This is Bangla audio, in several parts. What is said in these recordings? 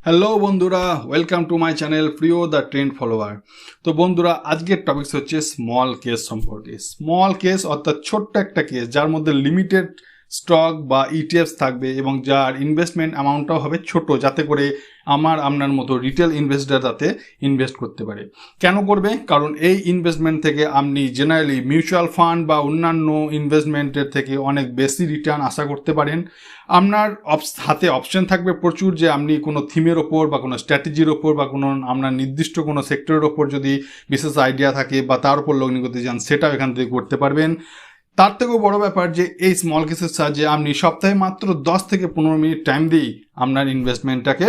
হ্যালো বন্ধুরা, ওয়েলকাম টু মাই চ্যানেল প্রিয় দ্য ট্রেন্ড ফলোয়ার। তো বন্ধুরা, আজকের টপিক হচ্ছে স্মল কেস সম্পর্কে। স্মল কেস অর্থাৎ ছোট্ট একটা কেস যার মধ্যে লিমিটেড স্টক বা ইটিএফস থাকবে এবং যার ইনভেস্টমেন্ট অ্যামাউন্টটাও হবে ছোট, যাতে করে আপনার মতো রিটেল ইনভেস্টর তাতে ইনভেস্ট করতে পারে। কেন করবে? কারণ এই ইনভেস্টমেন্ট থেকে আপনি জেনারেলি মিউচুয়াল ফান্ড বা অন্যান্য ইনভেস্টমেন্টের থেকে অনেক বেশি রিটার্ন আশা করতে পারেন। আপনার হাতে অপশন থাকবে প্রচুর, যে আপনি কোনো থিমের ওপর বা কোনো স্ট্র্যাটেজির ওপর বা কোনো আপনার নির্দিষ্ট কোনো সেক্টরের ওপর যদি বিশেষ আইডিয়া থাকে বা তার উপর লগ্নি করতে চান, সেটাও এখান থেকে করতে পারবেন। তার থেকেও বড় ব্যাপার যে এই স্মল কেসের সাহায্যে আপনি সপ্তাহে মাত্র 10 থেকে 15 মিনিট টাইম দিয়েই আপনার ইনভেস্টমেন্টটাকে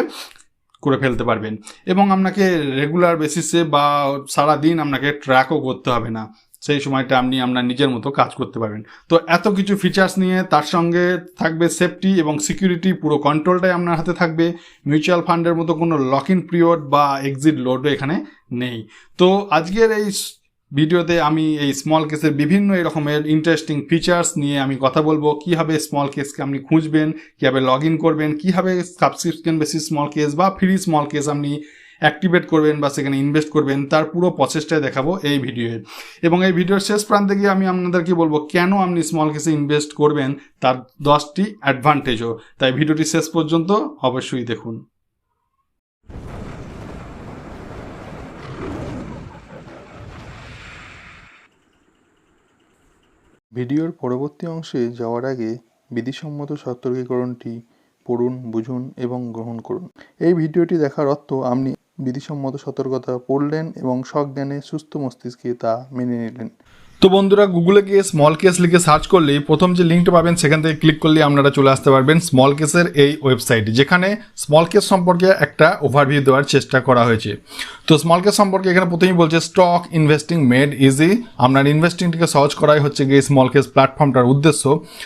করে ফেলতে পারবেন এবং আপনাকে রেগুলার বেসিসে বা সারাদিন আপনাকে ট্র্যাকও করতে হবে না। সেই সময়টা আপনি আপনার নিজের মতো কাজ করতে পারবেন। তো এত কিছু ফিচার্স নিয়ে তার সঙ্গে থাকবে সেফটি এবং সিকিউরিটি, পুরো কন্ট্রোলটাই আপনার হাতে থাকবে। মিউচুয়াল ফান্ডের মতো কোনো লক ইন পিরিয়ড বা এক্সিট লোডও এখানে নেই। তো আজকের এই ভিডিওতে আমি এই স্মল কেসের বিভিন্ন এরকমের ইন্টারেস্টিং ফিচার্স নিয়ে আমি কথা বলবো। কীভাবে স্মল কেসকে আপনি খুঁজবেন, কীভাবে লগ ইন করবেন, কীভাবে সাবস্ক্রিপশন বেসিস স্মল কেস বা ফ্রি স্মল কেস আপনি অ্যাক্টিভেট করবেন বা সেখানে ইনভেস্ট করবেন, তার পুরো প্রসেসটাই দেখাবো এই ভিডিওয়ে। এবং এই ভিডিওর শেষ প্রান্তে গিয়ে আমি আপনাদেরকে বলবো কেন আপনি স্মল কেসে ইনভেস্ট করবেন, তার 10টি অ্যাডভান্টেজও। তাই ভিডিওটি শেষ পর্যন্ত অবশ্যই দেখুন। ভিডিওর পরবর্তী অংশে যাওয়ার আগে বিধিসম্মত সতর্কীকরণটি পড়ুন, বুঝুন এবং গ্রহণ করুন। এই ভিডিওটি দেখার অর্থ আপনি বিধিসম্মত সতর্কতা পড়লেন এবং সজ্ঞানে সুস্থ মস্তিষ্কে তা মেনে নিলেন। তো বন্ধুরা, গুগলে গিয়ে স্মল কেস লিখে সার্চ করলেই প্রথম যে লিঙ্কটা পাবেন সেখান থেকে ক্লিক করলে আপনারা চলে আসতে পারবেন স্মল কেসের এই ওয়েবসাইট, যেখানে স্মল কেস সম্পর্কে একটা ওভারভিউ দেওয়ার চেষ্টা করা হয়েছে। তো স্মল কেস সম্পর্কে এখানে প্রথমেই বলছে স্টক ইনভেস্টিং মেড ইজি। আপনার ইনভেস্টিংটিকে সহজ করাই হচ্ছে গিয়ে স্মল কেস প্ল্যাটফর্মটার উদ্দেশ্য।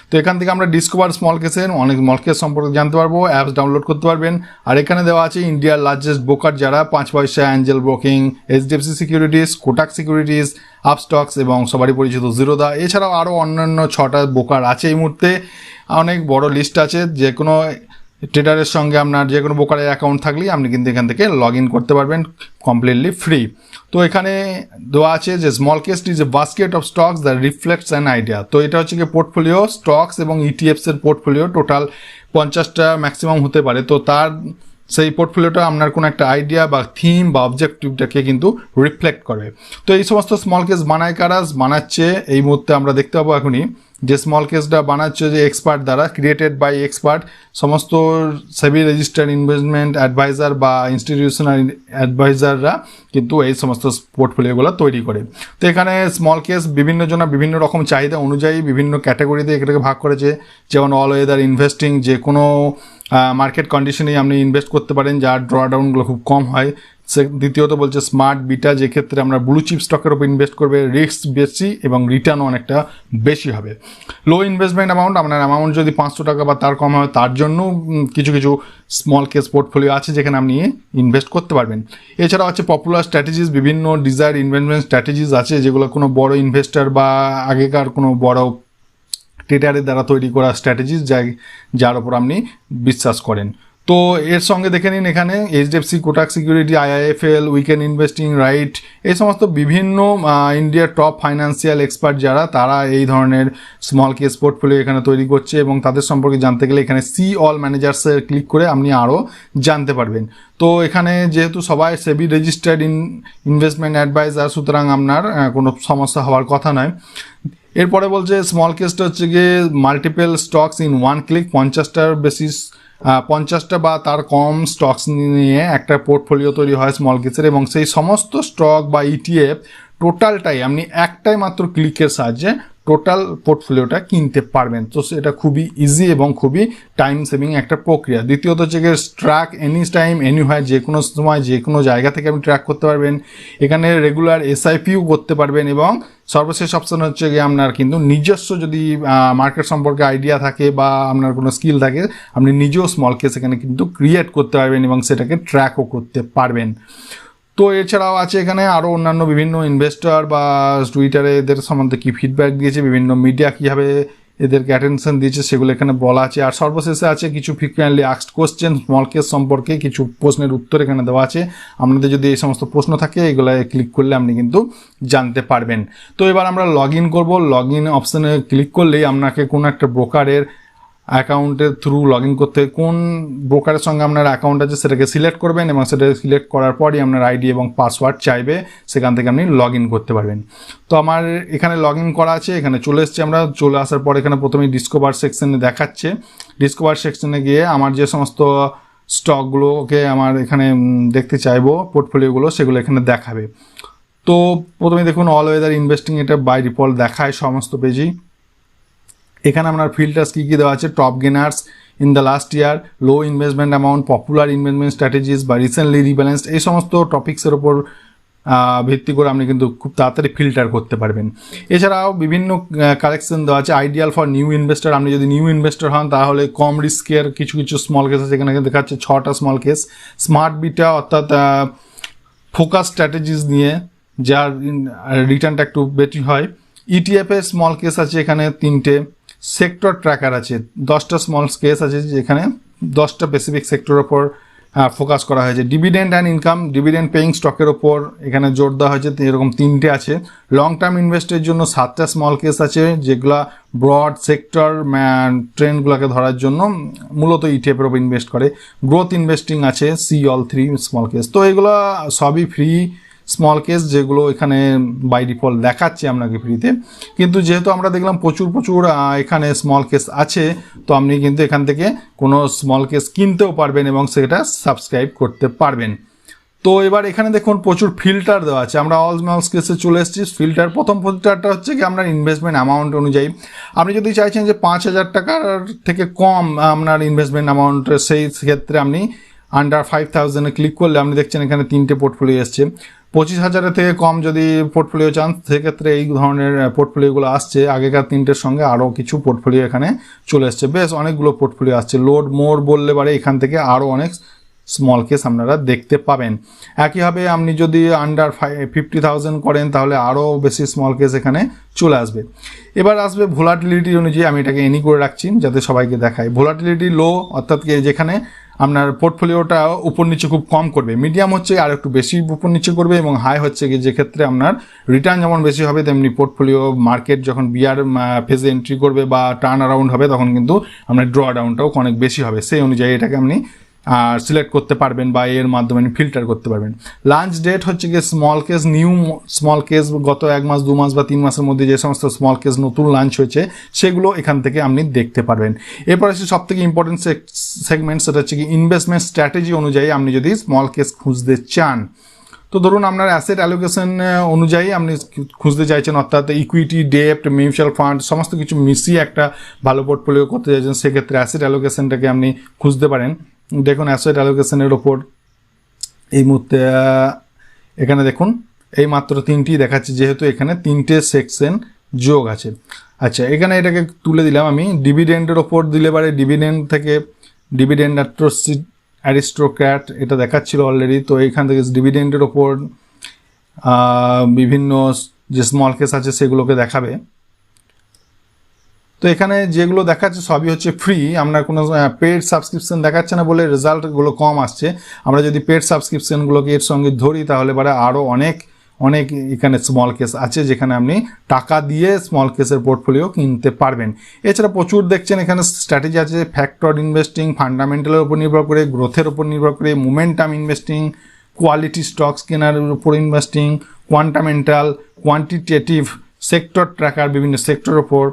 তো এখান থেকে আমরা ডিসকভার স্মল কেসের অনেক স্মল কেস সম্পর্কে জানতে পারবো, অ্যাপস ডাউনলোড করতে পারবেন। আর এখানে দেওয়া আছে ইন্ডিয়ার লার্জেস্ট ব্রোকার যারা 5 পয়সা, Angel broking, HDFC securities, Kotak securities, Upstox এবং সবারই পরিচিত জিরোদা। এছাড়াও আরও অন্যান্য 6টা ব্রোকার আছে। এই মুহূর্তে অনেক বড় লিস্ট আছে। যে কোনো ট্রেডারের সঙ্গে আপনার যে কোনো ব্রোকারের অ্যাকাউন্ট থাকলেই আপনি কিন্তু এখান থেকে লগ ইন করতে পারবেন কমপ্লিটলি ফ্রি। তো এখানে দেওয়া আছে যে small case is a basket of stocks that reflects an idea. তো এটা হচ্ছে কি পোর্টফোলিও স্টকস এবং ইটিএফসের পোর্টফোলিও, টোটাল 50টা ম্যাক্সিমাম হতে পারে। তো তার সেই পোর্টফোলিওটা আপনার কোনো একটা আইডিয়া বা থিম বা অবজেক্টিভটাকে কিন্তু রিফ্লেক্ট করে। তো এই সমস্ত স্মল কেস বানায় কারা, বানাচ্ছে এই মুহূর্তে আমরা দেখতে পাবো এখনই। যে স্মল কেসটা বানাচ্ছে যে এক্সপার্ট দ্বারা, ক্রিয়েটেড বাই এক্সপার্ট। সমস্ত সেবি রেজিস্টার্ড ইনভেস্টমেন্ট অ্যাডভাইজার বা ইনস্টিটিউশনাল অ্যাডভাইজাররা কিন্তু এই সমস্ত পোর্টফোলিওগুলো তৈরি করে। তো এখানে স্মল কেস বিভিন্ন জনের বিভিন্ন রকম চাহিদা অনুযায়ী বিভিন্ন ক্যাটাগরিতে এটাকে ভাগ করেছে। যেমন অল ওয়েদার ইনভেস্টিং, যে কোনো মার্কেট কন্ডিশনেই আপনি ইনভেস্ট করতে পারেন, যার ড্রডাউনগুলো খুব কম হয়। দ্বিতীয়ত বলছে স্মার্ট বিটা, যে ক্ষেত্রে আমরা ব্লু চিপ স্টকের উপর ইনভেস্ট করবে, রিস্ক বেশি এবং রিটার্নও অনেকটা বেশি হবে। লো ইনভেস্টমেন্ট অ্যামাউন্ট, আপনার অ্যামাউন্ট যদি 500 টাকা বা তার কম হয়, তার জন্য কিছু কিছু স্মল কেস পোর্টফোলিও আছে যেখানে আপনি ইনভেস্ট করতে পারবেন। এছাড়াও আছে পপুলার স্ট্র্যাটেজিস, বিভিন্ন ডিজায়ার ইনভেস্টমেন্ট স্ট্র্যাটেজিস আছে যেগুলো কোনো বড় ইনভেস্টার বা আগেকার কোনো বড় ট্রেডারের দ্বারা তৈরি করা স্ট্র্যাটেজিস যার উপর আপনি বিশ্বাস করেন। তো এর সঙ্গে দেখে নিন এখানে HDFC, Kotak security, IIFL, weekend investing, right, এই সমস্ত বিভিন্ন ইন্ডিয়ার টপ ফাইন্যান্সিয়াল এক্সপার্ট যারা, তারা এই ধরনের স্মল কেস পোর্টফোলিও এখানে তৈরি করছে। এবং তাদের সম্পর্কে জানতে গেলে এখানে সি অল ম্যানেজার্সে ক্লিক করে আপনি আরও জানতে পারবেন। তো এখানে যেহেতু সবাই সেবি রেজিস্টার্ড ইনভেস্টমেন্ট অ্যাডভাইজার, সুতরাং আপনার কোনো সমস্যা হওয়ার কথা নয়। এরপরে বলছে স্মল কেসটা হচ্ছে গিয়ে multiple stocks in one click, 50টার বেসিস 50টা বা তার কম স্টকস নিয়ে একটা পোর্টফোলিও তৈরি হয় স্মল কেসের, এবং সেই সমস্ত স্টক বা ইটিএফ টোটালটাই আপনি একটাই মাত্র ক্লিকের সাহায্যে টোটাল পোর্টফোলিওটা কিনতে পারবেন। তো সেটা খুবই ইজি এবং খুবই টাইম সেভিং একটা প্রক্রিয়া। দ্বিতীয়ত হচ্ছে গিয়ে ট্র্যাক এনি টাইম এনিহোয়ার, যে কোনো সময় যে কোনো জায়গা থেকে আপনি ট্র্যাক করতে পারবেন। এখানে রেগুলার এসআইপিও করতে পারবেন। এবং সর্বশেষ অপশন হচ্ছে গিয়ে আপনার কিন্তু নিজস্ব যদি মার্কেট সম্পর্কে আইডিয়া থাকে বা আপনার কোনো স্কিল থাকে, আপনি নিজেও স্মল কেস এখানে কিন্তু ক্রিয়েট করতে পারবেন এবং সেটাকে ট্র্যাকও করতে পারবেন। তো এছাড়াও আছে এখানে আরও অন্যান্য বিভিন্ন ইনভেস্টর বা টুইটারে এদের সম্বন্ধে কী ফিডব্যাক দিয়েছে, বিভিন্ন মিডিয়া কীভাবে এদেরকে অ্যাটেনশন দিয়েছে সেগুলো এখানে বলা আছে। আর সর্বশেষে আছে কিছু frequently asked question small case সম্পর্কে কিছু প্রশ্নের উত্তর এখানে দেওয়া আছে। আপনাদের যদি এই সমস্ত প্রশ্ন থাকে এগুলো ক্লিক করলে আপনি কিন্তু জানতে পারবেন। তো এবার আমরা লগ ইন করবো। লগ ইন অপশানে ক্লিক করলেই আপনাকে কোনো একটা ব্রোকারের অ্যাকাউন্টের থ্রু লগ ইন করতে, কোন ব্রোকারের সঙ্গে আপনার অ্যাকাউন্ট আছে সেটাকে সিলেক্ট করবেন এবং সেটা সিলেক্ট করার পরই আপনার আইডি এবং পাসওয়ার্ড চাইবে, সেখান থেকে আপনি লগ ইন করতে পারবেন। তো আমার এখানে লগ ইন করা আছে, এখানে চলে এসেছি। আমরা চলে আসার পর এখানে প্রথমেই ডিসকভার সেকশনে দেখাচ্ছে। ডিসকভার সেকশনে গিয়ে আমার যে সমস্ত স্টকগুলোকে আমার এখানে দেখতে চাইবো পোর্টফোলিওগুলো, সেগুলো এখানে দেখাবে। তো প্রথমে দেখুন অল ওয়েদার ইনভেস্টিং, এটা বাই ডিফল্ট দেখায় সমস্ত পেজেই। এখানে আপনার ফিল্টার্স কী কী দেওয়া আছে, top গেনার্স in the last year, low investment amount, popular investment strategies বা রিসেন্টলি রিব্যালেন্সড, এই সমস্ত টপিক্সের ওপর ভিত্তি করে আপনি কিন্তু খুব তাড়াতাড়ি ফিল্টার করতে পারবেন। এছাড়াও বিভিন্ন কালেকশন দেওয়া আছে। আইডিয়াল ফর নিউ ইনভেস্টর, আপনি যদি নিউ ইনভেস্টর হন তাহলে কম রিস্কের কিছু কিছু স্মল কেস আছে, এখানে দেখাচ্ছে 6টা স্মল কেস। স্মার্ট বিটা অর্থাৎ ফোকাস স্ট্র্যাটেজিস নিয়ে যার রিটার্নটা একটু বেশি হয়। ইটিএফের স্মল কেস আছে এখানে 3টে। সেক্টর ট্র্যাকার আছে 10টা স্মল কেস আছে, যেখানে 10টা স্পেসিফিক সেক্টরের ওপর ফোকাস করা হয়েছে। Dividend and income, dividend paying স্টকের ওপর এখানে জোর দেওয়া হয়েছে, এরকম 3টে আছে। লং টার্ম ইনভেস্টের জন্য 7টা স্মল কেস আছে, যেগুলা ব্রড সেক্টর ট্রেন্ডগুলোকে ধরার জন্য মূলত ইটিএফের ওপর ইনভেস্ট করে। গ্রোথ ইনভেস্টিং আছে সি অল 3 স্মল কেস। তো এগুলো সবই ফ্রি স্মল কেস, যেগুলো এখানে বাই ডিফল্ট দেখাচ্ছে আপনাকে ফ্রিতে। কিন্তু যেহেতু আমরা দেখলাম প্রচুর এখানে স্মল কেস আছে, তো আপনি কিন্তু এখান থেকে কোনো স্মল কেস কিনতেও পারবেন এবং সেটা সাবস্ক্রাইব করতে পারবেন। তো এবার এখানে দেখুন প্রচুর ফিল্টার দেওয়া আছে। আমরা অল স্মল কেসে চলে এসেছি। প্রথম ফিল্টারটা হচ্ছে কি আপনার ইনভেস্টমেন্ট অ্যামাউন্ট অনুযায়ী। আপনি যদি চাইছেন যে 5,000 টাকার থেকে কম আপনার ইনভেস্টমেন্ট অ্যামাউন্ট, সেই ক্ষেত্রে আপনি আন্ডার 5,000-এ ক্লিক করলে আপনি দেখছেন এখানে 3টে পোর্টফোলিও এসছে। 25,000-এর থেকে কম যদি পোর্টফোলিও চান সেক্ষেত্রে এই ধরনের পোর্টফোলিওগুলো আসছে। আগেকার 3টের সঙ্গে আরও কিছু পোর্টফোলিও এখানে চলে এসছে, বেশ অনেকগুলো পোর্টফোলিও আসছে। লোড মোর বললে পারে এখান থেকে আরও অনেক স্মল কেস আপনারা দেখতে পাবেন। একইভাবে আপনি যদি আন্ডার 50,000 করেন তাহলে আরও বেশি স্মল কেস এখানে চলে আসবে। এবার আসবে ভোলাটিলিটি অনুযায়ী, আমি এটাকে এনি করে রাখছি যাতে সবাইকে দেখায়। ভোলাটিলিটি লো অর্থাৎ যেখানে আপনার পোর্টফোলিওটা উপর নিচে খুব কম করবে, মিডিয়াম হচ্ছে আর একটু বেশি উপর নিচে করবে, এবং হাই হচ্ছে কি যে ক্ষেত্রে আপনার রিটার্ন যেমন বেশি হবে তেমনি পোর্টফোলিও মার্কেট যখন বিয়ার ফেজে এন্ট্রি করবে বা টার্ন অ্যারাউন্ড হবে তখন কিন্তু আপনার ড্র ডাউনটাও অনেক বেশি হবে। সেই অনুযায়ী এটাকে আপনি সিলেক্ট করতে পারবেন বা এর মাধ্যমে ফিল্টার করতে পারবেন। লাঞ্চ ডেট হচ্ছে গিয়ে small case, new small case গত 1 মাস 2 মাস বা 3 মাসের মধ্যে যে সমস্ত স্মল কেস নতুন লাঞ্চ হয়েছে সেগুলো এখান থেকে আপনি দেখতে পারবেন। এরপর হচ্ছে সব থেকে ইম্পর্টেন্ট সেগমেন্ট, সেটা হচ্ছে কি ইনভেস্টমেন্ট স্ট্র্যাটেজি অনুযায়ী আপনি যদি স্মল কেস খুঁজতে চান। তো ধরুন আপনার অ্যাসেট অ্যালোকেশন অনুযায়ী আপনি খুঁজতে চাইছেন, অর্থাৎ ইকুইটি, ডেপ্ট, মিউচুয়াল ফান্ড সমস্ত কিছু মিশিয়ে একটা ভালো পোর্টফোলিও করতে চাইছেন, সেক্ষেত্রে অ্যাসেট অ্যালোকেশনটাকে আপনি খুঁজতে পারেন। দেখুন অ্যাসেট অ্যালোকেশনের ওপর এই মুহূর্তে এখানে দেখুন এই মাত্র 3টি দেখাচ্ছে, যেহেতু এখানে 3টে সেকশন যোগ আছে। আচ্ছা, এখানে এটাকে তুলে দিলাম আমি। ডিভিডেন্ডের ওপর দিলে পারে ডিভিডেন্ড থেকে ডিভিডেন্ড অ্যারিস্টোক্র্যাট এটা দেখাচ্ছিল অলরেডি। তো এইখান থেকে ডিভিডেন্ডের ওপর বিভিন্ন যে স্মল কেস আছে সেগুলোকে দেখাবে। তো এখানে যেগুলো দেখাচ্ছে সবই হচ্ছে ফ্রি, আপনার কোনো পেড সাবস্ক্রিপশন দেখাচ্ছে না বলে রেজাল্টগুলো কম আসছে। আমরা যদি পেড সাবস্ক্রিপশনগুলোকে এর সঙ্গে ধরি তাহলে পরে আরও অনেক এখানে স্মল কেস আছে যেখানে আপনি টাকা দিয়ে স্মল কেসের পোর্টফোলিও কিনতে পারবেন। এছাড়া প্রচুর দেখছেন এখানে স্ট্র্যাটেজি আছে, ফ্যাক্টর ইনভেস্টিং, ফান্ডামেন্টালের উপর নির্ভর করে, গ্রোথের উপর নির্ভর করে, মোমেন্টাম ইনভেস্টিং, কোয়ালিটি স্টকস কেনার উপর ইনভেস্টিং, কোয়ান্টামেন্টাল, কোয়ান্টিটেটিভ, সেক্টর ট্র্যাকার বিভিন্ন সেক্টরের ওপর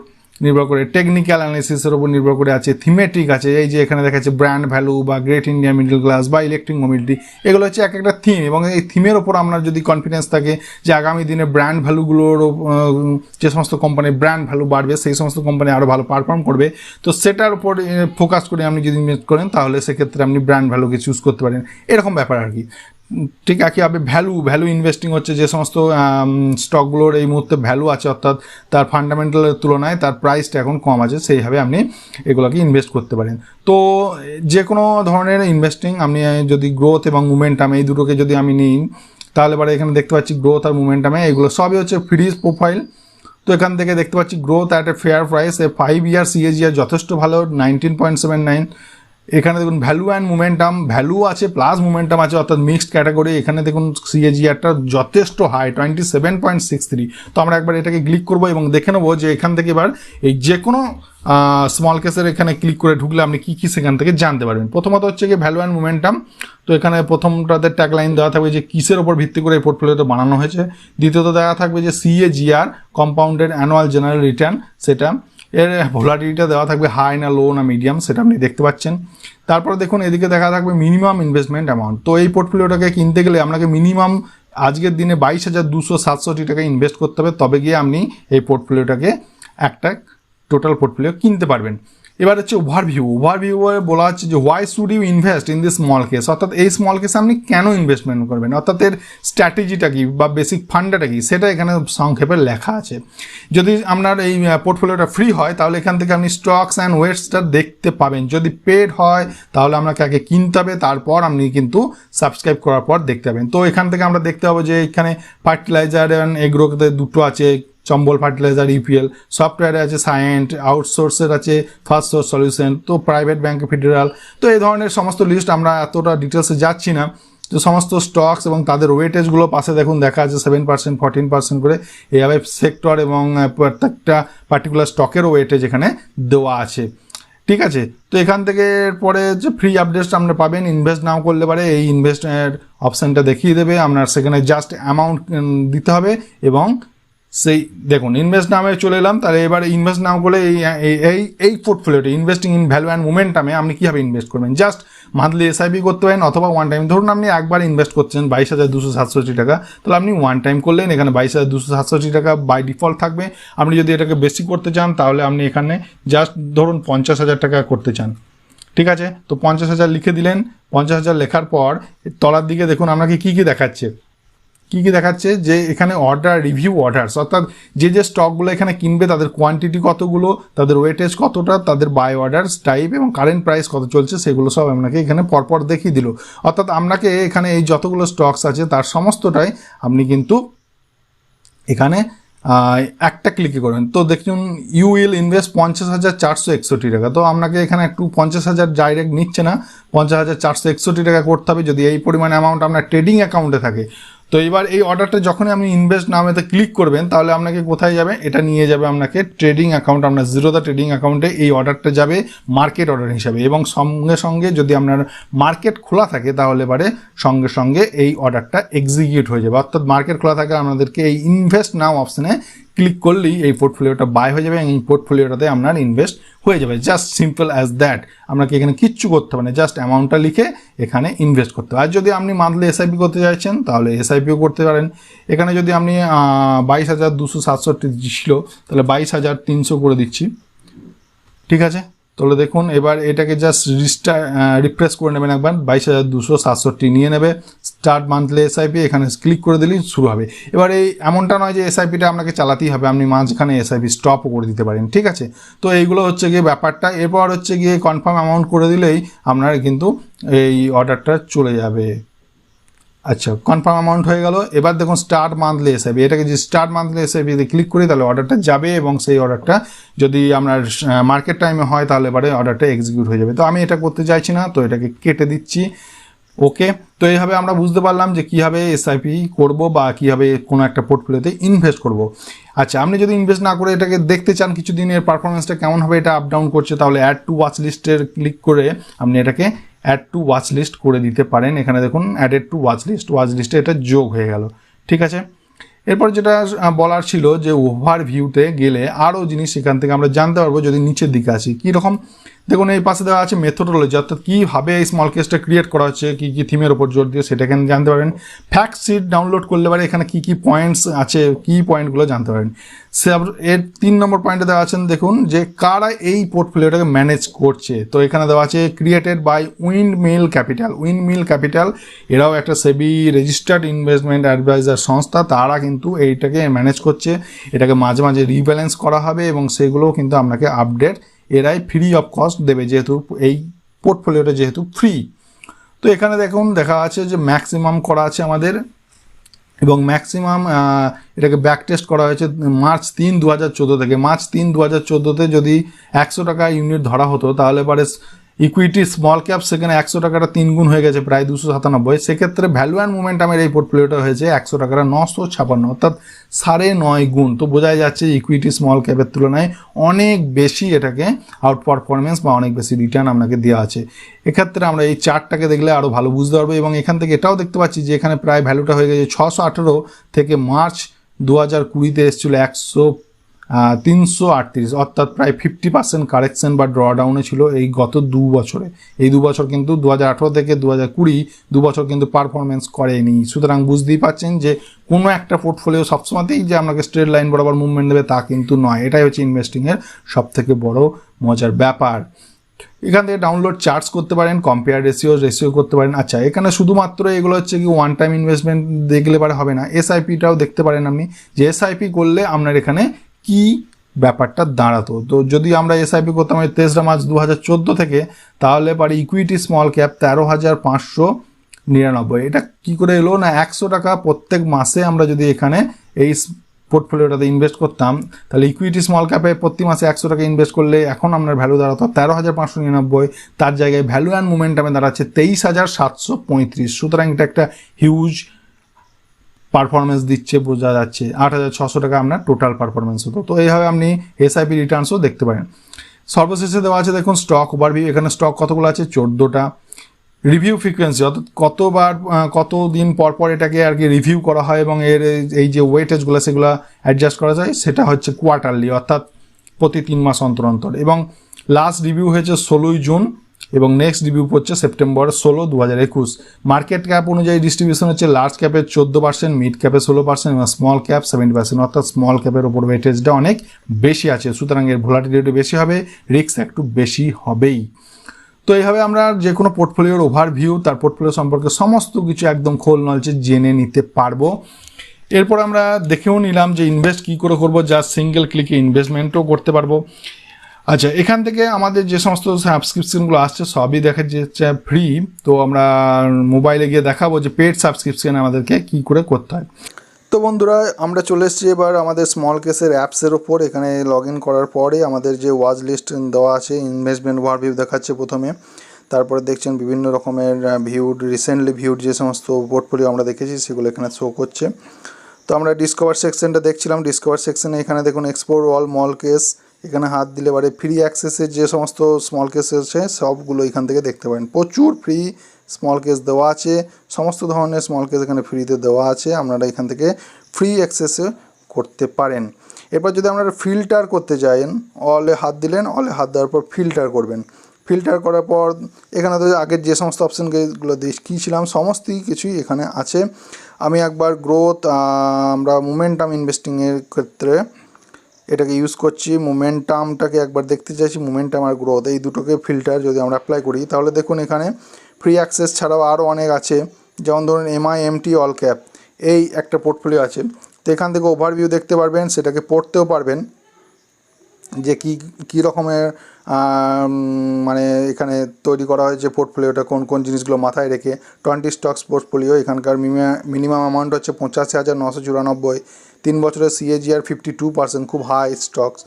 নির্ভর করে, টেকনিক্যাল অ্যানালিসিসের উপর নির্ভর করে আছে, থিমেটিক আছে, এই যে এখানে দেখাচ্ছে ব্র্যান্ড ভ্যালু বা গ্রেট ইন্ডিয়া মিডল ক্লাস বা ইলেকট্রিক মোবিলিটি, এগুলো হচ্ছে এক একটা থিম, এবং এই থিমের ওপর আপনার যদি কনফিডেন্স থাকে যে আগামী দিনে ব্র্যান্ড ভ্যালুগুলোর যে সমস্ত কোম্পানির ব্র্যান্ড ভ্যালু বাড়বে সেই সমস্ত কোম্পানি আরও ভালো পারফর্ম করবে, তো সেটার উপর ফোকাস করে আপনি যদি ইনভেস্ট করেন তাহলে সেক্ষেত্রে আপনি ব্র্যান্ড ভ্যালুকে চুজ করতে পারেন, এরকম ব্যাপার আর কি। ঠিক একইভাবে ভ্যালু ইনভেস্টিং হচ্ছে যে সমস্ত স্টকগুলোর এই মুহূর্তে ভ্যালু আছে, অর্থাৎ তার ফান্ডামেন্টালের তুলনায় তার প্রাইসটা এখন কম আছে, সেইভাবে আপনি এগুলোকে ইনভেস্ট করতে পারেন। তো যে কোনো ধরনের ইনভেস্টিং আপনি যদি গ্রোথ এবং মোমেন্টাম এই দুটোকে যদি আমি নিই তাহলে পরে এখানে দেখতে পাচ্ছি গ্রোথ আর মোমেন্টামে এগুলো সবই হচ্ছে ফ্রি প্রোফাইল। তো এখান থেকে দেখতে পাচ্ছি growth at a fair price, 5 year CAGR যথেষ্ট ভালো 19.79। এখানে দেখুন ভ্যালু অ্যান্ড মোমেন্টাম, ভ্যালু আছে প্লাস মোমেন্টাম আছে, অর্থাৎ মিক্সড ক্যাটাগরি। এখানে দেখুন CAGRটা যথেষ্ট হাই 27.63। তো আমরা একবার এটাকে ক্লিক করবো এবং দেখে নেবো যে এখান থেকে এবার এই যে কোনো স্মল কেসের এখানে ক্লিক করে ঢুকলে আপনি কী কী সেখান থেকে জানতে পারবেন। প্রথমত হচ্ছে কি ভ্যালু অ্যান্ড মোমেন্টাম। তো এখানে প্রথমটাতে ট্যাগলাইন দেওয়া থাকবে যে কিসের ওপর ভিত্তি করে এই পোর্টফোলিওটা বানানো হয়েছে। দ্বিতীয়ত দেওয়া থাকবে যে CAGR compounded annual general return, সেটা এর ভোলাটিলিটিটা দেওয়া থাকবে হাই না লো না মিডিয়াম, সেটা আপনি দেখতে পাচ্ছেন। তারপরে দেখুন এদিকে দেখা থাকবে মিনিমাম ইনভেস্টমেন্ট অ্যামাউন্ট। তো এই পোর্টফোলিওটাকে কিনতে গেলে আপনাকে মিনিমাম আজকের দিনে 22,267 টাকা ইনভেস্ট করতে হবে, তবে গিয়ে আপনি এই পোর্টফোলিওটাকে একটা টোটাল পোর্টফোলিও কিনতে পারবেন। এবার হচ্ছে ওভারভিউ বলা হচ্ছে যে why should you invest in this smallcase, অর্থাৎ এই স্মল কেসে আপনি কেন ইনভেস্টমেন্ট করবেন, অর্থাৎ এর স্ট্র্যাটেজিটা কি বা বেসিক ফান্ডাটা কি সেটা এখানে সংক্ষেপে লেখা আছে। যদি আপনার এই পোর্টফোলিওটা ফ্রি হয় তাহলে এখান থেকে আপনি স্টকস অ্যান্ড ওয়েটসটা দেখতে পাবেন। যদি পেড হয় তাহলে আপনাকে আগে কিনতে হবে, তারপর আপনি কিন্তু সাবস্ক্রাইব করার পর দেখতে পাবেন। তো এখান থেকে আমরা দেখতে পাবো যে এখানে ফার্টিলাইজার অ্যান্ড এগ্রোতে দুটো আছে, চম্বল ফার্টিলাইজার, EPL, সফটওয়্যারে আছে সায়েন্ট, আউটসোর্সের আছে ফার্স্ট সোর্স সলিউশন, তো প্রাইভেট ব্যাংক ফেডারাল। তো এই ধরনের সমস্ত লিস্ট আমরা এতটা ডিটেলসে যাচ্ছি না। তো সমস্ত স্টকস এবং তাদের ওয়েটেজগুলো পাশে দেখুন দেখা আছে 7%, 14% করে এইভাবে সেক্টর এবং প্রত্যেকটা পার্টিকুলার স্টকেরও ওয়েটেজ এখানে দেওয়া আছে। ঠিক আছে, তো এখান থেকে পরে যে ফ্রি আপডেটস আপনারা পাবেন। ইনভেস্ট নাও করলে পারে এই ইনভেস্টের অপশানটা দেখিয়ে দেবে, আপনার সেখানে জাস্ট অ্যামাউন্ট দিতে হবে এবং সেই দেখুন ইনভেস্ট নামে চলে এলাম। তাহলে এবারে ইনভেস্ট নাও করলে এই পোর্টফোলিওটা ইনভেস্টিং ইন ভ্যালু অ্যান্ড মোমেন্টামে আপনি কীভাবে ইনভেস্ট করবেন, জাস্ট মান্থলি SIP করতে পারেন অথবা ওয়ান টাইম। ধরুন আপনি একবার ইনভেস্ট করছেন 22,267 টাকা, তাহলে আপনি ওয়ান টাইম করলেন, এখানে 22,267 টাকা বাই ডিফল্ট থাকবে। আপনি যদি এটাকে বেশি করতে চান তাহলে আপনি এখানে জাস্ট ধরুন 50,000 টাকা করতে চান, ঠিক আছে, তো 50,000 লিখে দিলেন। 50,000 লেখার পর তলার দিকে দেখুন আপনাকে কী কী দেখাচ্ছে যে এখানে অর্ডার, রিভিউ অর্ডারস, অর্থাৎ যে স্টকগুলো এখানে কিনবে তাদের কোয়ান্টিটি কতগুলো, তাদের ওয়েটেজ কতটা, তাদের বাই অর্ডার্স টাইপ এবং কারেন্ট প্রাইস কত চলছে, সেগুলো সব আপনাকে এখানে পরপর দেখিয়ে দিল। অর্থাৎ আপনাকে এখানে এই যতগুলো স্টকস আছে তার সমস্তটাই আপনি কিন্তু এখানে একটা ক্লিকে করবেন। তো দেখুন ইউ উইল ইনভেস্ট 50,461 টাকা। তো আপনাকে এখানে একটু 50,000 ডাইরেক্ট নিচ্ছে না, 50,461 টাকা করতে হবে যদি এই পরিমাণ অ্যামাউন্ট আপনার ট্রেডিং অ্যাকাউন্টে থাকে। তো এবার এই অর্ডারটা যখনই আপনি ইনভেস্ট নামেতে ক্লিক করবেন তাহলে আপনাকে কোথায় যাবে, এটা নিয়ে যাবে আপনাকে ট্রেডিং অ্যাকাউন্ট, আপনার জিরোদা ট্রেডিং অ্যাকাউন্টে এই অর্ডারটা যাবে মার্কেট অর্ডার হিসাবে। এবং সঙ্গে সঙ্গে যদি আপনার মার্কেট খোলা থাকে তাহলে এবারে সঙ্গে সঙ্গে এই অর্ডারটা এক্সিকিউট হয়ে যাবে। অর্থাৎ মার্কেট খোলা থাকে আপনাদেরকে এই ইনভেস্ট নাও অপশানে ক্লিক করলেই এই পোর্টফোলিওটা বাই হয়ে যাবে এবং এই পোর্টফোলিওটাতে আপনার ইনভেস্ট হয়ে যাবে। Just simple as that. আপনাকে এখানে কিচ্ছু করতে হবে না, জাস্ট অ্যামাউন্টটা লিখে এখানে ইনভেস্ট করতে হবে। আর যদি আপনি মান্থলি SIP করতে চাইছেন তাহলে SIPও করতে পারেন। এখানে যদি আপনি 22,267 ছিল তাহলে 22,300 করে দিচ্ছি, ঠিক আছে। তাহলে দেখুন এবার এটাকে জাস্ট রিফ্রেশ করে নেবেন একবার, 22,267 নিয়ে নেবে। স্টার্ট মান্থলি SIP এখানে ক্লিক করে দিলেই শুরু হবে। এবার এই এমনটা নয় যে SIPটা আপনাকে চালাতেই হবে, আপনি মাঝখানে SIP স্টপও করে দিতে পারেন, ঠিক আছে। তো এইগুলো হচ্ছে গিয়ে ব্যাপারটা। এরপর হচ্ছে গিয়ে কনফার্ম অ্যামাউন্ট করে দিলেই আপনার কিন্তু এই অর্ডারটা চলে যাবে। আচ্ছা, কনফার্ম অ্যামাউন্ট হয়ে গেল। এবার দেখুন স্টার্ট মান্থলি SIP, এটাকে যে স্টার্ট মান্থলি SIPতে ক্লিক করি তাহলে অর্ডারটা যাবে এবং সেই অর্ডারটা যদি আপনার মার্কেট টাইমে হয় তাহলে এবারে অর্ডারটা এক্সিকিউট হয়ে যাবে। তো আমি এটা করতে চাইছি না, তো এটাকে কেটে দিচ্ছি। ওকে, তো এইভাবে আমরা বুঝতে পারলাম যে কীভাবে SIP করব বা কীভাবে কোনো একটা পোর্টফোলিওতে ইনভেস্ট করব। আচ্ছা, আপনি যদি ইনভেস্ট না করে এটাকে দেখতে চান কিছুদিনের পারফরমেন্সটা কেমন হবে, এটা আপ ডাউন করছে, তাহলে অ্যাড টু ওয়াচ লিস্টের ক্লিক করে আপনি এটাকে অ্যাড টু ওয়াচ লিস্ট করে দিতে পারেন। এখানে দেখুন অ্যাডেড টু ওয়াচ লিস্টে এটা যোগ হয়ে গেল, ঠিক আছে। এরপর যেটা বলার ছিল যে ওভারভিউতে গেলে আরও জিনিস এখান থেকে আমরা জানতে পারবো যদি নিচের দিকে আসি। কীরকম দেখুন এই পাশে দেওয়া আছে মেথোডোলজি, অর্থাৎ কীভাবে এই স্মল কেসটা ক্রিয়েট করা হচ্ছে, কী কী থিমের ওপর জোর দিয়ে সেটা এখানে জানতে পারেন। ফ্যাক্ট শিট ডাউনলোড করলে পারে এখানে কী কী পয়েন্টস আছে, কী পয়েন্টগুলো জানতে পারেন। এর 3 নম্বর পয়েন্টে দেওয়া আছেন দেখুন যে কারা এই পোর্টফোলিওটাকে ম্যানেজ করছে। তো এখানে দেওয়া আছে ক্রিয়েটেড বাই উইন্ডমিল ক্যাপিটাল, এরাও একটা সেবি রেজিস্টার্ড ইনভেস্টমেন্ট অ্যাডভাইজার সংস্থা, তারা কিন্তু এইটাকে ম্যানেজ করছে। এটাকে মাঝে মাঝে রিব্যালেন্স করা হবে এবং সেগুলোও কিন্তু আপনাকে আপডেট এরাই ফ্রি অফ কস্ট দেবে, যেহেতু এই পোর্টফোলিওটা যেহেতু ফ্রি। তো এখানে দেখুন দেখা আছে যে ম্যাক্সিমাম করা আছে আমাদের এবং ম্যাক্সিমাম এটাকে ব্যাক টেস্ট করা হয়েছে মার্চ 3, 2014 থেকে। মার্চ 3, 2014-তে যদি 100 টাকা ইউনিট ধরা হতো তাহলে পরে ইকুইটি স্মল ক্যাপ সেখানে 100 টাকাটা 3 গুণ হয়ে গেছে, প্রায় 297। সেক্ষেত্রে ভ্যালু অ্যান্ড মোমেন্টামের এই পোর্টফোলিওটা হয়েছে 100 টাকাটা 956, অর্থাৎ 9.5 গুণ। তো বোঝাই যাচ্ছে ইকুইটি স্মল ক্যাপের তুলনায় অনেক বেশি এটাকে আউট পারফরমেন্স বা অনেক বেশি রিটার্ন আপনাকে দেওয়া আছে। এক্ষেত্রে আমরা এই চার্টটাকে দেখলে আরও ভালো বুঝতে পারবো এবং এখান থেকে এটাও দেখতে পাচ্ছি যে এখানে প্রায় ভ্যালুটা হয়ে গেছে 618 থেকে মার্চ 2020-তে এসেছিলো 338, অর্থাৎ প্রায় 50% কারেকশন বা ড্রডাউনে ছিল এই গত 2 বছরে। এই 2 বছর কিন্তু 2018 থেকে 2020 2 বছর কিন্তু পারফরমেন্স করেনি। সুতরাং বুঝতেই পারছেন যে কোনো একটা পোর্টফোলিও সবসময়তেই যে আপনাকে স্ট্রেট লাইন বরাবর মুভমেন্ট দেবে তা কিন্তু নয়। এটাই হচ্ছে ইনভেস্টিংয়ের সবথেকে বড় মজার ব্যাপার। এখান থেকে ডাউনলোড চার্টস করতে পারেন, কম্পেয়ার রেশিও করতে পারেন। আচ্ছা, এখানে শুধুমাত্র এগুলো হচ্ছে কি ওয়ান টাইম ইনভেস্টমেন্ট দেখলে পারে হবে না, এসআইপিটাও দেখতে পারেন আপনি, যে এসআইপি করলে আপনার এখানে কি ব্যাপারটা দাঁড়াতো। তো যদি আমরা এসআইপি করতাম 23 মার্চ 2014 থেকে, তাহলে পারে ইকুইটি স্মল ক্যাপ 13,599। এটা কি করে এলো না, 100 টাকা প্রত্যেক মাসে আমরা যদি এখানে এই পোর্টফোলিওটাতে ইনভেস্ট করতাম তাহলে ইকুইটি স্মল ক্যাপে প্রতি মাসে 100 টাকা ইনভেস্ট করলে এখন আপনার ভ্যালু দাঁড়াতো 13,599, তার জায়গায় ভ্যালু অ্যান্ড মোমেন্টামে দাঁড়াচ্ছে 23,735। সুতরাং এটা একটা হিউজ পারফরমেন্স দিচ্ছে, বোঝা যাচ্ছে। 8,600 টাকা আপনার টোটাল পারফরমেন্স হতো। তো এইভাবে আপনি এসআইপি রিটার্নসও দেখতে পারেন। সর্বশেষে দেওয়া আছে দেখুন স্টক ওভারভিউ। এখানে স্টক কতগুলো আছে, 14টা। রিভিউ ফ্রিকোয়েন্সি, অর্থাৎ কতদিন পর পর এটাকে আর কি রিভিউ করা হয় এবং এর এই যে ওয়েটেজগুলো সেগুলো অ্যাডজাস্ট করা যায়, সেটা হচ্ছে কোয়ার্টারলি, অর্থাৎ প্রতি 3 মাস অন্তর অন্তর। এবং লাস্ট রিভিউ হয়েছে 16 জুন এবং নেক্সট রিভিউ হচ্ছে সেপ্টেম্বর 16, 2021। মার্কেট ক্যাপ অনুযায়ী ডিস্ট্রিবিউশন হচ্ছে লার্জ ক্যাপে 14%, মিড ক্যাপে 16% এবং স্মল ক্যাপ 70%, অর্থাৎ স্মল ক্যাপের ওপর ওয়েটেজটা অনেক বেশি আছে। সুতরাং এর ভোলাটিলিটি বেশি হবে, রিস্ক একটু বেশি হবেই। তো এইভাবে আমরা যে কোনো পোর্টফোলিওর ওভারভিউ, তার পোর্টফোলিও সম্পর্কে সমস্ত কিছু একদম খোল নলচে জেনে নিতে পারবো। এরপর আমরা দেখেও নিলাম যে ইনভেস্ট কী করে করবো, যা সিঙ্গেল ক্লিকে ইনভেস্টমেন্টও করতে পারবো। আচ্ছা, এখান থেকে আমাদের যে সমস্ত সাবস্ক্রিপশনগুলো আসছে সবই দেখা যাচ্ছে ফ্রি। তো আমরা মোবাইলে গিয়ে দেখাবো যে পেড সাবস্ক্রিপশন আমাদেরকে কী করে করতে হয়। তো বন্ধুরা, আমরা চলে এসেছি এবার আমাদের স্মল কেসের অ্যাপসের ওপর। এখানে লগ ইন করার পরে আমাদের যে ওয়াচ লিস্ট দেওয়া আছে, ইনভেস্টমেন্ট ওভারভিউ দেখাচ্ছে প্রথমে। তারপরে দেখছেন বিভিন্ন রকমের রিসেন্টলি ভিউড যে সমস্ত পোর্টফোলিও আমরা দেখেছি সেগুলো এখানে শো করছে। তো আমরা ডিসকভার সেকশনটা দেখছিলাম। ডিসকভার সেকশনে এখানে দেখুন এক্সপ্লোর অল স্মল কেস, এখানে হাত দিলে পারে ফ্রি অ্যাক্সেসের যে সমস্ত স্মল কেস আছে সবগুলো এখান থেকে দেখতে পারেন। প্রচুর ফ্রি স্মল কেস দেওয়া আছে, সমস্ত ধরনের স্মল কেস এখানে ফ্রিতে দেওয়া আছে, আপনারা এখান থেকে ফ্রি অ্যাক্সেসে করতে পারেন। এরপর যদি আপনারা ফিল্টার করতে যান, অলে হাত দিলেন, অলে হাত দেওয়ার পর ফিল্টার করবেন। ফিল্টার করার পর এখানে তো আগের যে সমস্ত অপশানগুলো দেখিয়েছিলাম সমস্তই কিছুই এখানে আছে। আমি একবার গ্রোথ, আমরা মোমেন্টাম ইনভেস্টিংয়ের ক্ষেত্রে এটাকে ইউজ করছি। মোমেন্টামটাকে একবার দেখতে চাইছি, মোমেন্টাম আর গ্রোথ এই দুটোকে ফিল্টার যদি আমরা অ্যাপ্লাই করি তাহলে দেখুন এখানে ফ্রি অ্যাক্সেস ছাড়াও আরও অনেক আছে। যেমন ধরুন MIMT অল ক্যাপ, এই একটা পোর্টফোলিও আছে। তো এখান থেকে ওভারভিউ দেখতে পারবেন, সেটাকে পড়তেও পারবেন যে কী রকমের মানে এখানে তৈরি করা হয়েছে পোর্টফোলিওটা, কোন কোন জিনিসগুলো মাথায় রেখে। 20 স্টকস পোর্টফোলিও, এখানকার মিনিমাম অ্যামাউন্ট হচ্ছে 85,994, 3 বছরের CAGR 52%, খুব হাই স্টকস।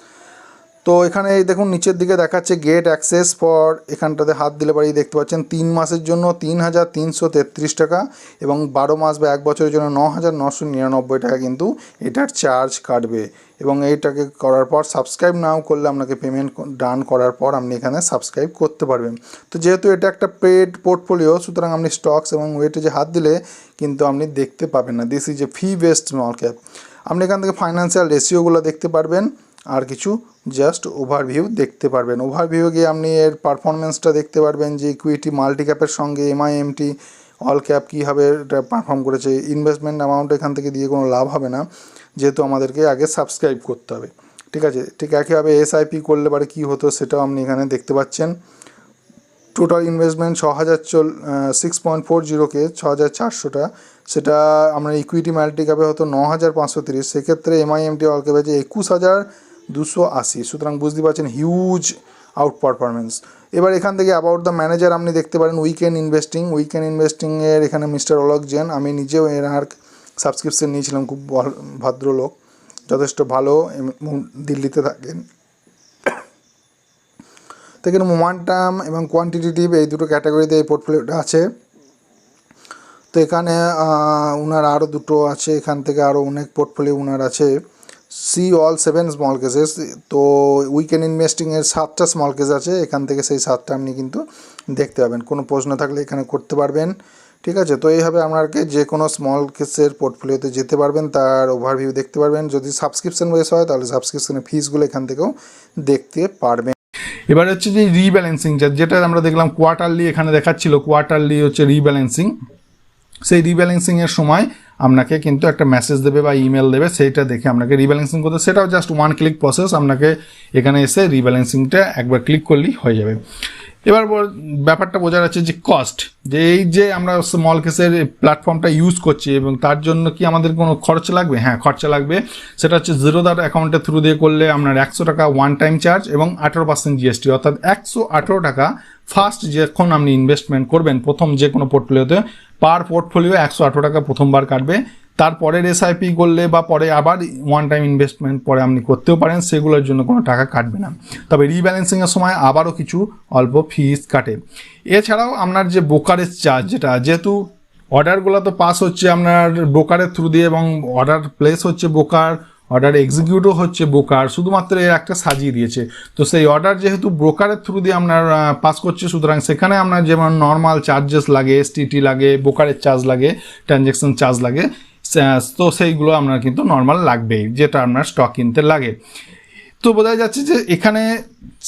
তো এখানে দেখুন নিচের দিকে দেখাচ্ছে গেট অ্যাক্সেস ফর, এখানটাতে হাত দিলে পরেই দেখতে পাচ্ছেন 3 মাসের জন্য 3,333 টাকা এবং 12 মাস বা 1 বছরের জন্য 9,999 টাকা কিন্তু এটার চার্জ কাটবে। এবং এইটাকে করার পর সাবস্ক্রাইব নাও করলে আপনাকে পেমেন্ট ডান করার পর আপনি এখানে সাবস্ক্রাইব করতে পারবেন। তো যেহেতু এটা একটা পেড পোর্টফোলিও, সুতরাং আপনি স্টকস এবং ওয়েটেজে হাত দিলে কিন্তু আপনি দেখতে পাবেন না। This is a fee based small cap. আপনি এখান থেকে ফাইন্যান্সিয়াল রেশিওগুলো দেখতে পারবেন আর কিছু জাস্ট ওভারভিউ দেখতে পারবেন। ওভারভিউ গিয়ে আপনি এর পারফরমেন্সটা দেখতে পারবেন যে ইকুইটি মাল্টি ক্যাপের সঙ্গে MIMT অল ক্যাপ কীভাবে এটা পারফর্ম করেছে। ইনভেস্টমেন্ট অ্যামাউন্ট এখান থেকে দিয়ে কোনো লাভ হবে না, যেহেতু আমাদেরকে আগে সাবস্ক্রাইব করতে হবে। ঠিক আছে, ঠিক একইভাবে SIP করলে পরে কী হতো সেটাও আপনি এখানে দেখতে পাচ্ছেন। টোটাল ইনভেস্টমেন্ট 6.40K, 6,400টা, সেটা আমরা ইকুইটি মাল্টি ক্যাপে হতো 9,530, সেক্ষেত্রে MIMT অল ক্যাপে আছে 21,280। সুতরাং বুঝতে পারছেন হিউজ আউট পারফরমেন্স। এবার এখান থেকে অ্যাবাউট দ্য ম্যানেজার আপনি দেখতে পারেন উইকেন্ড ইনভেস্টিংয়ের এখানে মিস্টার অলোক জেন, আমি নিজেও এনার সাবস্ক্রিপশন নিয়েছিলাম, খুব ভদ্রলোক, যথেষ্ট ভালো, দিল্লিতে থাকেন। তো এখানে মোমেন্টাম এবং কোয়ান্টিটেটিভ এই দুটো ক্যাটাগরিতে এই পোর্টফোলিওটা আছে। তো এখানে ওনার আরও দুটো আছে, এখান থেকে আরও অনেক পোর্টফোলিও ওনার আছে। See all 7 smallcases. তো উইকেন্ড ইনভেস্টিংয়ের 7টা স্মল কেস আছে, এখান থেকে সেই 7টা আপনি কিন্তু দেখতে পাবেন। কোনো প্রশ্ন থাকলে এখানে করতে পারবেন, ঠিক আছে। তো এইভাবে আপনাকে যে কোনো স্মল কেসের পোর্টফোলিওতে যেতে পারবেন, তার ওভারভিউ দেখতে পারবেন। যদি সাবস্ক্রিপশন বেস হয় তাহলে সাবস্ক্রিপশনের ফিসগুলো এখান থেকেও দেখতে পারবেন। এবার হচ্ছে যে রিব্যালেন্সিং, যেটা আমরা দেখলাম কোয়ার্টারলি এখানে দেখাচ্ছিল, কোয়ার্টারলি হচ্ছে রিব্যালেন্সিং। সেই রিব্যালেন্সিংয়ের সময় আপনাকে কিন্তু একটা মেসেজ দেবে বা ইমেল দেবে, সেইটা দেখে আপনাকে রিব্যালেন্সিং করতে, সেটাও জাস্ট 1 ক্লিক প্রসেস। আপনাকে এখানে এসে রিব্যালেন্সিংটা একবার ক্লিক করলেই হয়ে যাবে। এবার ব্যাপারটা বোঝা যাচ্ছে যে কস্ট, যে এই যে আমরা স্মল কেসের প্ল্যাটফর্মটা ইউজ করছি এবং তার জন্য কি আমাদের কোনো খরচ লাগবে? হ্যাঁ, খরচা লাগবে। সেটা হচ্ছে জিরোদার অ্যাকাউন্টের থ্রু দিয়ে করলে আপনার 100 টাকা ওয়ান টাইম চার্জ এবং 18% জিএসটি, অর্থাৎ 118 টাকা ফার্স্ট যখন আপনি ইনভেস্টমেন্ট করবেন প্রথম যে কোনো পোর্টফোলিওতে, পার পোর্টফোলিও 118 টাকা প্রথমবার কাটবে। তারপরের এসআইপি করলে বা পরে আবার ওয়ান টাইম ইনভেস্টমেন্ট পরে আপনি করতেও পারেন, সেগুলোর জন্য কোনো টাকা কাটবে না। তবে রিব্যালেন্সিংয়ের সময় আবারও কিছু অল্প ফিস কাটে। এছাড়াও আপনার যে ব্রোকারেজ চার্জ, যেটা যেহেতু অর্ডারগুলো তো পাস হচ্ছে আপনার ব্রোকারের থ্রু দিয়ে এবং অর্ডার প্লেস হচ্ছে ব্রোকার, অর্ডার এক্সিকিউটও হচ্ছে ব্রোকার, শুধুমাত্র এর একটা সাজিয়ে দিয়েছে। তো সেই অর্ডার যেহেতু ব্রোকারের থ্রু দিয়ে আপনার পাস করছে, সুতরাং সেখানে আপনার যেমন নর্মাল চার্জেস লাগে, এসটিটি লাগে, ব্রোকারের চার্জ লাগে, ট্রানজ্যাকশন চার্জ লাগে, তো সেইগুলো আপনার কিন্তু নর্মাল লাগবেই, যেটা আপনার স্টক কিনতে লাগে। তো বোঝা যাচ্ছে যে এখানে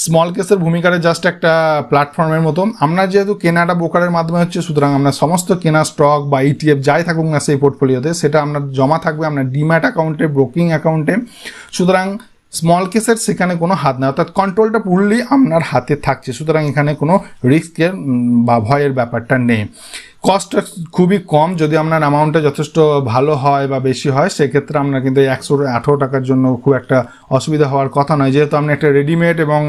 স্মল কেসের ভূমিকাটা জাস্ট একটা প্ল্যাটফর্মের মতো। আপনার যেহেতু কেনাটা ব্রোকারের মাধ্যমে হচ্ছে, সুতরাং আপনার সমস্ত কেনা স্টক বা ইটিএফ যাই থাকুক না সেই পোর্টফোলিওতে, সেটা আপনার জমা থাকবে আপনার ডিম্যাট অ্যাকাউন্টে, ব্রোকিং অ্যাকাউন্টে। সুতরাং স্মল কেসের সেখানে কোনো হাত নেই, অর্থাৎ কন্ট্রোলটা পুরোলি আপনার হাতে থাকছে। সুতরাং এখানে কোনো রিস্কের বা ভয়ের ব্যাপারটা নেই। কস্টটা খুবই কম, যদি আপনার অ্যামাউন্টটা যথেষ্ট ভালো হয় বা বেশি হয়, সেক্ষেত্রে আপনার কিন্তু 118 টাকার জন্য খুব একটা অসুবিধা হওয়ার কথা নয়, যেহেতু আপনি একটা রেডিমেড এবং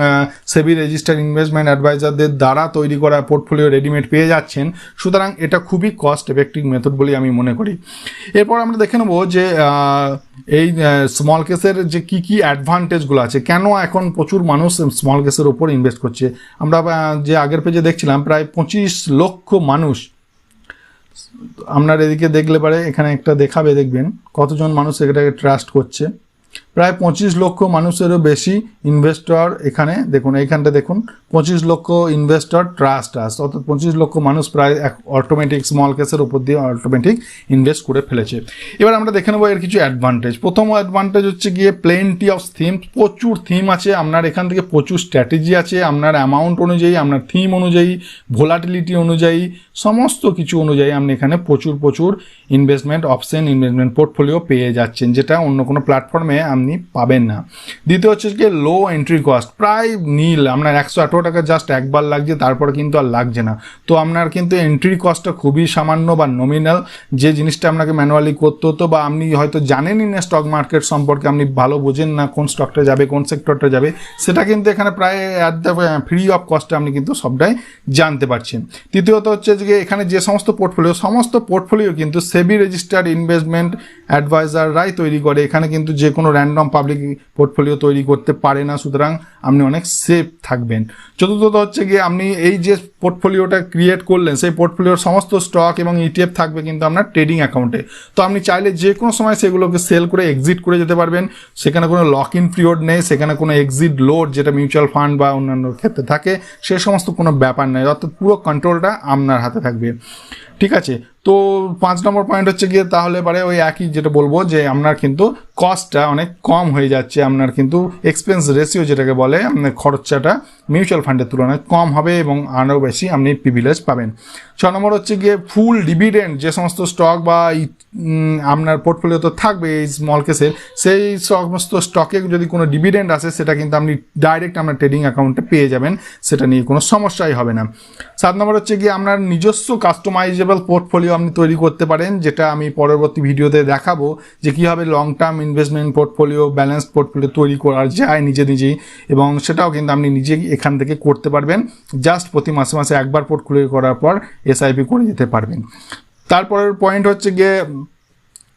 সেবি রেজিস্টার্ড ইনভেস্টমেন্ট অ্যাডভাইজারদের দ্বারা তৈরি করা পোর্টফোলিও রেডিমেড পেয়ে যাচ্ছেন। সুতরাং এটা খুবই কস্ট এফেক্টিভ মেথড বলে আমি মনে করি। এরপর আমরা দেখে নেব যে এই স্মল কেসের যে কী কী অ্যাডভান্টেজগুলো আছে, কেন এখন প্রচুর মানুষ স্মল কেসের ওপর ইনভেস্ট করছে। আমরা যে আগের পেজে দেখছিলাম প্রায় 25 লক্ষ মানুষ, আপনার এদিকে দেখলে পারে এখানে একটা দেখাবে, দেখবেন কতজন মানুষ এটাকে ট্রাস্ট করছে। প্রায় 25 লক্ষ মানুষেরও বেশি ইনভেস্টর এখানে দেখুন, এইখানটা দেখুন 25 লক্ষ ইনভেস্টর ট্রাস্ট আছে, অর্থাৎ 25 লক্ষ মানুষ প্রায় অটোমেটিক স্মল কেসের উপর দিয়ে অটোমেটিক ইনভেস্ট করে ফেলেছে। এবার আমরা দেখে নেবো এর কিছু অ্যাডভান্টেজ। প্রথম অ্যাডভান্টেজ হচ্ছে গিয়ে প্লেন্টি অফ থিম, প্রচুর থিম আছে আপনার এখান থেকে, প্রচুর স্ট্র্যাটেজি আছে আপনার অ্যামাউন্ট অনুযায়ী, আপনার থিম অনুযায়ী, ভোলাটিলিটি অনুযায়ী, সমস্ত কিছু অনুযায়ী আপনি এখানে প্রচুর ইনভেস্টমেন্ট অপশন, ইনভেস্টমেন্ট পোর্টফোলিও পেয়ে যাচ্ছেন, যেটা অন্য কোনো প্ল্যাটফর্মে আপনি পাবেন না। দ্বিতীয় হচ্ছে যে লো এন্ট্রি কস্ট, প্রায় নীল, আপনার 118 টাকা জাস্ট একবার লাগছে, তারপরে কিন্তু আর লাগছে না। তো আপনার কিন্তু এন্ট্রি কস্টটা খুবই সামান্য বা নমিনাল, যে জিনিসটা আপনাকে ম্যানুয়ালি করতে হতো বা আপনি হয়তো জানেনই না স্টক মার্কেট সম্পর্কে, আপনি ভালো বোঝেন না কোন স্টকটা যাবে, কোন সেক্টরটা যাবে, সেটা কিন্তু এখানে প্রায় অ্যাট দ্য ফ্রি অফ কস্টে আপনি কিন্তু সবটাই জানতে পারছেন। তৃতীয়ত হচ্ছে যে এখানে যে সমস্ত পোর্টফোলিও কিন্তু সেবি রেজিস্টার্ড ইনভেস্টমেন্ট অ্যাডভাইজাররাই তৈরি করে, এখানে কিন্তু যে কোনো র্যান্ডম পাবলিক পোর্টফোলিও তৈরি করতে পারে না, সুতরাং আপনি অনেক সেফ থাকবেন। চতুর্থত হচ্ছে গিয়ে আপনি এই যে পোর্টফোলিওটা ক্রিয়েট করলেন, সেই পোর্টফোলিওর সমস্ত স্টক এবং ইটিএফ থাকবে কিন্তু আপনার ট্রেডিং অ্যাকাউন্টে। তো আপনি চাইলে যে কোনো সময় সেগুলোকে সেল করে এক্সিট করে যেতে পারবেন, সেখানে কোনো লক ইন পিরিয়ড নেই, সেখানে কোনো এক্সিট লোড যেটা মিউচুয়াল ফান্ড বা অন্যান্য ক্ষেত্রে থাকে, সে সমস্ত কোনো ব্যাপার নেই, অর্থাৎ পুরো কন্ট্রোলটা আপনার হাতে থাকবে। ঠিক আছে, তো 5 নম্বর পয়েন্ট হচ্ছে গিয়ে তাহলে পারে ওই একই যেটা বলবো যে আপনার কিন্তু কস্টটা অনেক কম হয়ে যাচ্ছে, আপনার কিন্তু এক্সপেন্স রেশিও যেটাকে বলে, আপনার খরচাটা মিউচুয়াল ফান্ডের তুলনায় কম হবে এবং আরও বেশি আপনি প্রিভিলেজ পাবেন। 6 নম্বর হচ্ছে গিয়ে ফুল ডিভিডেন্ড, যে সমস্ত স্টক বা আপনার পোর্টফোলিও তো থাকবে এই স্মল কেসের, সেই সমস্ত স্টকে যদি কোনো ডিভিডেন্ড আসে, সেটা কিন্তু আপনি ডাইরেক্ট আপনার ট্রেডিং অ্যাকাউন্টে পেয়ে যাবেন, সেটা নিয়ে কোনো সমস্যাই হবে না। 7 নম্বর হচ্ছে গিয়ে আপনার নিজস্ব কাস্টমাইজেবল পোর্টফোলিও আপনি তৈরি করতে পারেন, যেটা আমি পরবর্তী ভিডিওতে দেখাবো যে কীভাবে long term investment portfolio, balanced portfolio তৈরি করা যায় নিজেই, এবং সেটাও কিন্তু আপনি নিজেই এখান থেকে করতে পারবেন, জাস্ট প্রতি মাসে একবার পোর্টফোলিও করার পর এসআইপি করে যেতে পারবেন। তারপরের পয়েন্ট হচ্ছে গিয়ে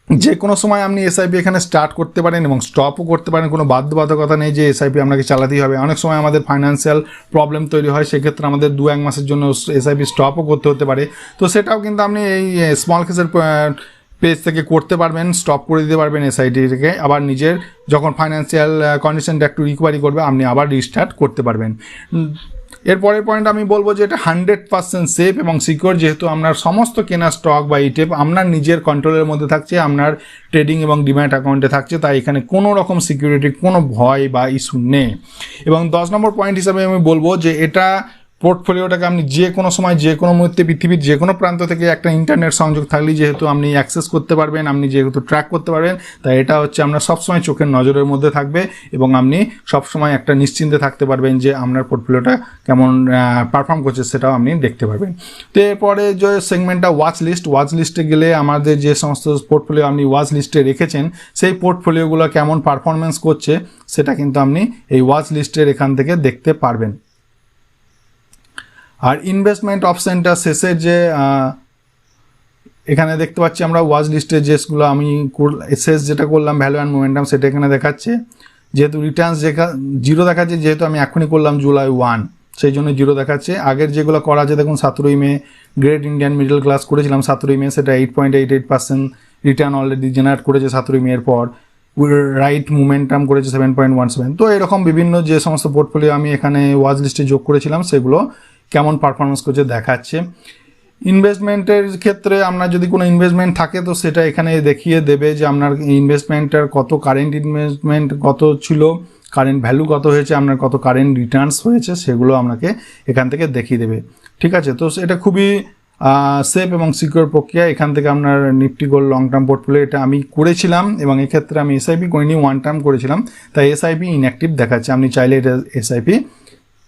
যে কোনো সময় আপনি এসআইপি এখানে স্টার্ট করতে পারেন এবং স্টপও করতে পারেন, কোনো বাধ্যবাধকতা নেই যে এসআইপি আপনাকে চালাতেই হবে। অনেক সময় আমাদের ফাইন্যান্সিয়াল প্রবলেম তৈরি হয়, সেক্ষেত্রে আমাদের 2-1 মাসের জন্য এসআইপি স্টপও করতে হতে পারে। তো সেটাও কিন্তু আপনি এই স্মল কেসের পেজ থেকে করতে পারবেন, স্টপ করে দিতে পারবেন এসআইপিটাকে। আবার নিজের যখন ফাইন্যান্সিয়াল কন্ডিশনটা একটু রিকভারি করবে আপনি আবার রিস্টার্ট করতে পারবেন। এরপরের পয়েন্ট আমি বলবো যে এটা 100% সেফ এবং সিকিউর, যেহেতু আপনার সমস্ত কেনা স্টক বা ইটেপ আপনার নিজের কন্ট্রোলের মধ্যে থাকছে, আপনার ট্রেডিং এবং ডিম্যাট অ্যাকাউন্টে থাকছে, তাই এখানে কোনো রকম সিকিউরিটির কোনো ভয় বা ইস্যু নেই। এবং 10 নম্বর পয়েন্ট হিসাবে আমি বলবো যে এটা পোর্টফোলিওটাকে আপনি যে কোনো সময় যে কোনো মুহূর্তে পৃথিবীর যে কোনো প্রান্ত থেকে একটা ইন্টারনেট সংযোগ থাকলেই যেহেতু আপনি অ্যাক্সেস করতে পারবেন, আপনি যেহেতু ট্র্যাক করতে পারবেন, তাই এটা হচ্ছে আপনার সবসময় চোখের নজরের মধ্যে থাকবে এবং আপনি সবসময় একটা নিশ্চিন্তে থাকতে পারবেন যে আপনার পোর্টফোলিওটা কেমন পারফর্ম করছে সেটাও আপনি দেখতে পারবেন। তো এরপরে যে সেগমেন্টটা ওয়াচ লিস্টে গেলে আমাদের যে সমস্ত পোর্টফোলিও আপনি ওয়াচ লিস্টে রেখেছেন সেই পোর্টফোলিওগুলো কেমন পারফরমেন্স করছে সেটা কিন্তু আপনি এই ওয়াচ লিস্টের এখান থেকে দেখতে পারবেন। আর ইনভেস্টমেন্ট অপশানটা শেষের যে এখানে দেখতে পাচ্ছি আমরা ওয়াচ লিস্টে যেগুলো আমি শেষ যেটা করলাম ভ্যালু অ্যান্ড মোমেন্টাম সেটা এখানে দেখাচ্ছে। যেহেতু রিটার্নস জিরো দেখাচ্ছে, যেহেতু আমি এখনই করলাম জুলাই 1 সেই জন্য জিরো দেখাচ্ছে। আগের যেগুলো করা আছে দেখুন 17 মে গ্রেট ইন্ডিয়ান মিডল ক্লাস করেছিলাম 17 মে, সেটা 8.88% রিটার্ন অলরেডি জেনারেট করেছে 17 মের পর। রাইট মোমেন্টাম করেছে 7.17। তো এরকম বিভিন্ন যে সমস্ত পোর্টফোলিও আমি এখানে ওয়াচ লিস্টে যোগ করেছিলাম সেগুলো কেমন পারফরমেন্স করছে দেখাচ্ছে। ইনভেস্টমেন্টের ক্ষেত্রে আপনার যদি কোনো ইনভেস্টমেন্ট থাকে তো সেটা এখানে দেখিয়ে দেবে যে আপনার ইনভেস্টমেন্টের কত কারেন্ট ইনভেস্টমেন্ট কত ছিল, কারেন্ট ভ্যালু কত হয়েছে, আপনার কত কারেন্ট রিটার্নস হয়েছে সেগুলো আপনাকে এখান থেকে দেখিয়ে দেবে। ঠিক আছে, তো এটা খুবই সেফ এবং সিকিউর প্রক্রিয়া। এখান থেকে আপনার Nifty gold long term portfolio এটা আমি করেছিলাম এবং এক্ষেত্রে আমি এসআইপি করিনি, 1 টার্ম করেছিলাম, তাই এসআইপি ইনঅ্যাক্টিভ দেখাচ্ছে। আপনি চাইলে এটা এসআইপি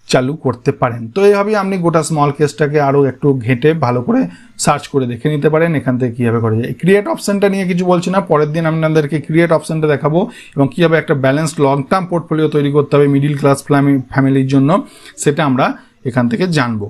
চালু করতে পারেন। তো এইভাবেই আপনি গোটা স্মল কেসটাকে আরও একটু ঘেঁটে ভালো করে সার্চ করে দেখে নিতে পারেন এখান থেকে কীভাবে করা যায়। ক্রিয়েট অপশানটা নিয়ে কিছু বলছি না, পরের দিন আপনাদেরকে ক্রিয়েট অপশানটা দেখাবো এবং কীভাবে একটা ব্যালেন্সড লং টার্ম পোর্টফোলিও তৈরি করতে হবে মিডিল ক্লাস ফ্যামিলির জন্য সেটা আমরা এখান থেকে জানবো।